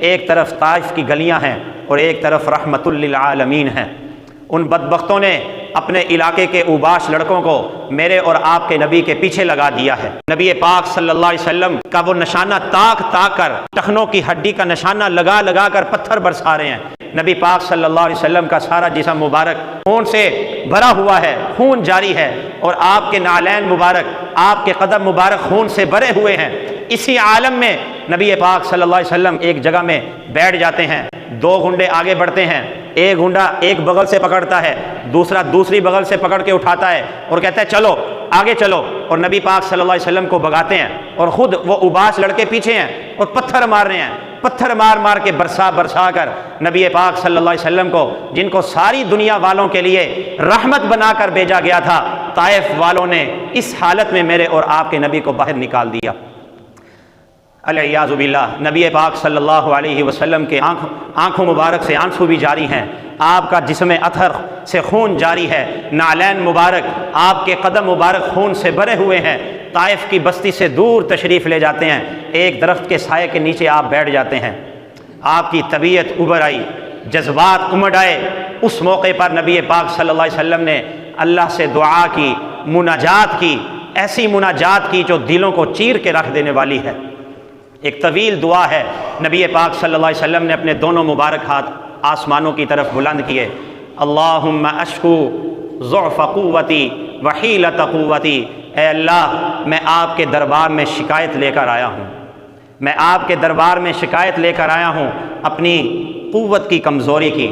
ایک طرف طائف کی گلیاں ہیں اور ایک طرف رحمت للعالمین ہیں۔ ان بدبختوں نے اپنے علاقے کے اوباش لڑکوں کو میرے اور آپ کے نبی کے پیچھے لگا دیا ہے۔ نبی پاک صلی اللہ علیہ وسلم کا وہ نشانہ تاک تاک کر، ٹخنوں کی ہڈی کا نشانہ لگا لگا کر پتھر برسا رہے ہیں۔ نبی پاک صلی اللہ علیہ وسلم کا سارا جسم مبارک خون سے بھرا ہوا ہے، خون جاری ہے، اور آپ کے نعلین مبارک، آپ کے قدم مبارک خون سے بھرے ہوئے ہیں۔ اسی عالم میں نبی پاک صلی اللہ علیہ وسلم ایک جگہ میں بیٹھ جاتے ہیں، دو گنڈے آگے بڑھتے ہیں، ایک گنڈا ایک بغل سے پکڑتا ہے، دوسرا دوسری بغل سے پکڑ کے اٹھاتا ہے اور کہتا ہے چلو آگے چلو، اور نبی پاک صلی اللہ علیہ وسلم کو بھگاتے ہیں، اور خود وہ اباس لڑکے پیچھے ہیں اور پتھر مار رہے ہیں، پتھر مار مار کے برسا برسا کر نبی پاک صلی اللہ علیہ وسلم کو، جن کو ساری دنیا والوں کے لیے رحمت بنا کر بھیجا گیا تھا، طائف والوں نے اس حالت میں میرے اور آپ کے نبی کو باہر نکال دیا۔ العیاذ باللہ، نبی پاک صلی اللہ علیہ وسلم کے آنکھوں مبارک سے آنسو بھی جاری ہیں، آپ کا جسم اطہر سے خون جاری ہے، نعلین مبارک، آپ کے قدم مبارک خون سے بھرے ہوئے ہیں۔ طائف کی بستی سے دور تشریف لے جاتے ہیں، ایک درخت کے سائے کے نیچے آپ بیٹھ جاتے ہیں، آپ کی طبیعت ابھر آئی، جذبات امڈ آئے۔ اس موقع پر نبی پاک صلی اللہ علیہ وسلم نے اللہ سے دعا کی، مناجات کی، ایسی مناجات کی جو دلوں کو چیر کے رکھ دینے والی ہے۔ ایک طویل دعا ہے، نبی پاک صلی اللہ علیہ وسلم نے اپنے دونوں مبارک ہاتھ آسمانوں کی طرف بلند کیے۔ اللہم اشکو ضعف قوتی وحیلت قوتی، اے اللہ میں آپ کے دربار میں شکایت لے کر آیا ہوں، میں آپ کے دربار میں شکایت لے کر آیا ہوں اپنی قوت کی کمزوری کی،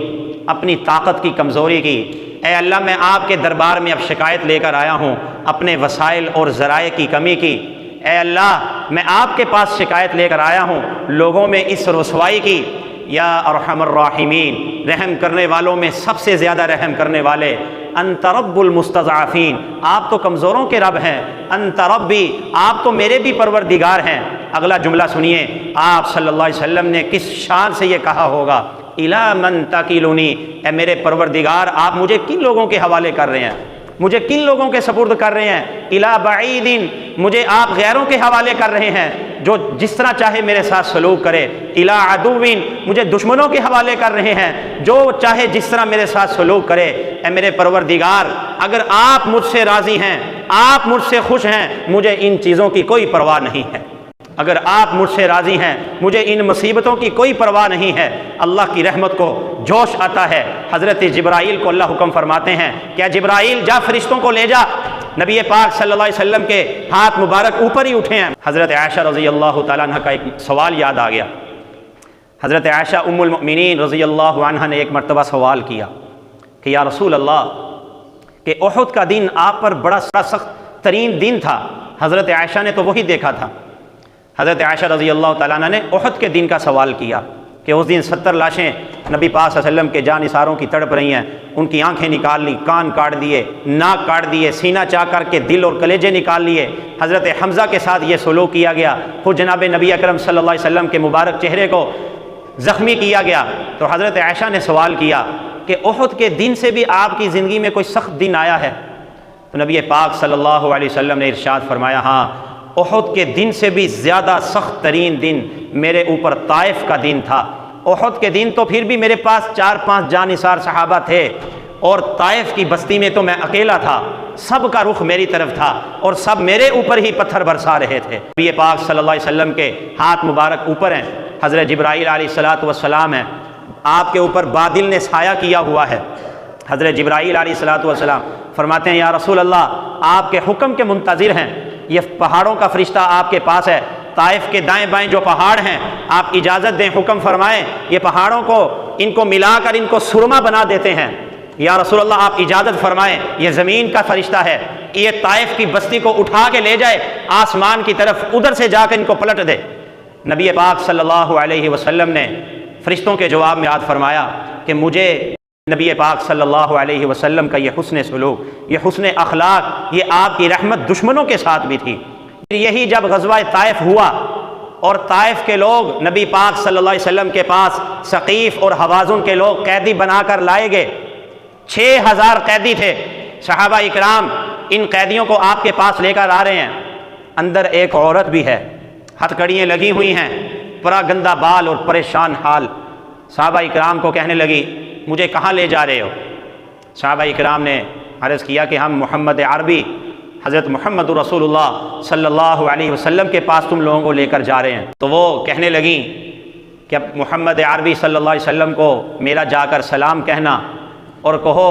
اپنی طاقت کی کمزوری کی۔ اے اللہ میں آپ کے دربار میں اب شکایت لے کر آیا ہوں اپنے وسائل اور ذرائع کی کمی کی۔ اے اللہ میں آپ کے پاس شکایت لے کر آیا ہوں لوگوں میں اس رسوائی کی۔ یا ارحم الراحمین، رحم کرنے والوں میں سب سے زیادہ رحم کرنے والے، انت رب المستضعفین، آپ تو کمزوروں کے رب ہیں، انت ربی، آپ تو میرے بھی پروردگار ہیں۔ اگلا جملہ سنیے، آپ صلی اللہ علیہ وسلم نے کس شان سے یہ کہا ہوگا، الی من تکلنی، اے میرے پروردگار آپ مجھے کن لوگوں کے حوالے کر رہے ہیں، مجھے کن لوگوں کے سپرد کر رہے ہیں، الی بعید، مجھے آپ غیروں کے حوالے کر رہے ہیں جو جس طرح چاہے میرے ساتھ سلوک کرے، الی عدو، مجھے دشمنوں کے حوالے کر رہے ہیں جو چاہے جس طرح میرے ساتھ سلوک کرے۔ اے میرے پروردگار اگر آپ مجھ سے راضی ہیں، آپ مجھ سے خوش ہیں، مجھے ان چیزوں کی کوئی پرواہ نہیں ہے، اگر آپ مجھ سے راضی ہیں مجھے ان مصیبتوں کی کوئی پرواہ نہیں ہے۔ اللہ کی رحمت کو جوش آتا ہے، حضرت جبرائیل کو اللہ حکم فرماتے ہیں کہ جبرائیل جا فرشتوں کو لے جا۔ نبی پاک صلی اللہ علیہ وسلم کے ہاتھ مبارک اوپر ہی اٹھے ہیں۔ حضرت عائشہ رضی اللہ تعالیٰ عنہ کا ایک سوال یاد آ گیا۔ حضرت عائشہ ام المؤمنین رضی اللہ عنہ نے ایک مرتبہ سوال کیا کہ یا رسول اللہ، کہ احد کا دن آپ پر بڑا سخت ترین دن تھا، حضرت عائشہ نے تو وہی دیکھا تھا۔ حضرت عائشہ رضی اللہ تعالیٰ عنہ نے احد کے دن کا سوال کیا کہ اس دن 70 لاشیں نبی پاک صلی اللہ علیہ وسلم کے جان نثاروں کی تڑپ رہی ہیں، ان کی آنکھیں نکال لی، کان کاٹ دیے، ناک کاٹ دیے، سینہ چاک کر کے دل اور کلیجے نکال لیے۔ حضرت حمزہ کے ساتھ یہ سلوک کیا گیا، خود جناب نبی اکرم صلی اللہ علیہ وسلم کے مبارک چہرے کو زخمی کیا گیا۔ تو حضرت عائشہ نے سوال کیا کہ احد کے دن سے بھی آپ کی زندگی میں کوئی سخت دن آیا ہے؟ تو نبی پاک صلی اللہ علیہ وسلم نے ارشاد فرمایا، ہاں، احد کے دن سے بھی زیادہ سخت ترین دن میرے اوپر طائف کا دن تھا۔ احد کے دن تو پھر بھی میرے پاس 4-5 جان نثار صحابہ تھے، اور طائف کی بستی میں تو میں اکیلا تھا، سب کا رخ میری طرف تھا اور سب میرے اوپر ہی پتھر برسا رہے تھے۔ نبی پاک صلی اللہ علیہ وسلم کے ہاتھ مبارک اوپر ہیں، حضرت جبرائیل علیہ السلام ہیں، آپ کے اوپر بادل نے سایہ کیا ہوا ہے۔ حضرت جبرائیل علیہ السلام فرماتے ہیں یا رسول اللہ آپ کے حکم کے منتظر ہیں، یہ پہاڑوں کا فرشتہ آپ کے پاس ہے، طائف کے دائیں بائیں جو پہاڑ ہیں آپ اجازت دیں، حکم فرمائیں، یہ پہاڑوں کو ان کو ملا کر ان کو سرما بنا دیتے ہیں۔ یا رسول اللہ آپ اجازت فرمائیں، یہ زمین کا فرشتہ ہے، یہ طائف کی بستی کو اٹھا کے لے جائے آسمان کی طرف، ادھر سے جا کر ان کو پلٹ دے۔ نبی پاک صلی اللہ علیہ وسلم نے فرشتوں کے جواب میں یاد فرمایا کہ مجھے نبی پاک صلی اللہ علیہ وسلم کا یہ حسن سلوک، یہ حسن اخلاق، یہ آپ کی رحمت دشمنوں کے ساتھ بھی تھی۔ یہی جب غزوہ طائف ہوا اور طائف کے لوگ نبی پاک صلی اللہ علیہ وسلم کے پاس ثقیف اور حوازن کے لوگ قیدی بنا کر لائے گئے، 6000 قیدی تھے۔ صحابہ اکرام ان قیدیوں کو آپ کے پاس لے کر آ رہے ہیں، اندر ایک عورت بھی ہے، ہتھ کڑیاں لگی ہوئی ہیں، بڑا گندا بال اور پریشان حال، صحابہ اکرام کو کہنے لگی مجھے کہاں لے جا رہے ہو؟ صحابہ اکرام نے عرض کیا کہ ہم محمد عربی حضرت محمد رسول اللہ صلی اللہ علیہ وسلم کے پاس تم لوگوں کو لے کر جا رہے ہیں۔ تو وہ کہنے لگیں کہ اب محمد عربی صلی اللہ علیہ وسلم کو میرا جا کر سلام کہنا اور کہو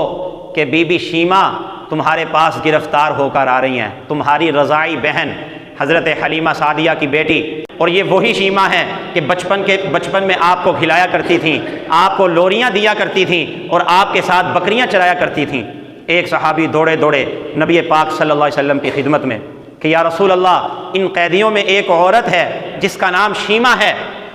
کہ بی بی شیمہ تمہارے پاس گرفتار ہو کر آ رہی ہیں، تمہاری رضاعی بہن حضرت حلیمہ سعدیہ کی بیٹی، اور یہ وہی شیمہ ہے کہ بچپن میں آپ کو کھلایا کرتی تھیں، آپ کو لوریاں دیا کرتی تھیں اور آپ کے ساتھ بکریاں چرایا کرتی تھیں۔ ایک صحابی دوڑے نبی پاک صلی اللہ علیہ وسلم کی خدمت میں کہ یا رسول اللہ، ان قیدیوں میں ایک عورت ہے جس کا نام شیمہ ہے،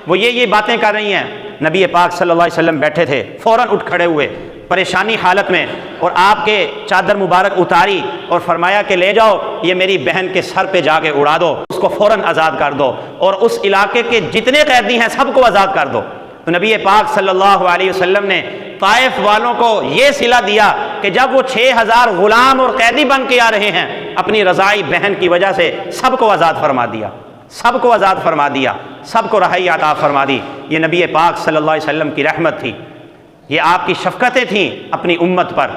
وہ یہ باتیں کر رہی ہیں۔ نبی پاک صلی اللہ علیہ وسلم بیٹھے تھے، فوراً اٹھ کھڑے ہوئے پریشانی حالت میں، اور آپ کے چادر مبارک اتاری اور فرمایا کہ لے جاؤ، یہ میری بہن کے سر پہ جا کے اڑا دو، اس کو فوراً آزاد کر دو، اور اس علاقے کے جتنے قیدی ہیں سب کو آزاد کر دو۔ تو نبی پاک صلی اللہ علیہ وسلم نے طائف والوں کو یہ صلہ دیا کہ جب وہ 6000 غلام اور قیدی بن کے آ رہے ہیں، اپنی رضاعی بہن کی وجہ سے سب کو آزاد فرما دیا، سب کو آزاد فرما دیا، سب کو رہائی عطا فرما دی۔ یہ نبی پاک صلی اللہ علیہ وسلم کی رحمت تھی، یہ آپ کی شفقتیں تھیں اپنی امت پر۔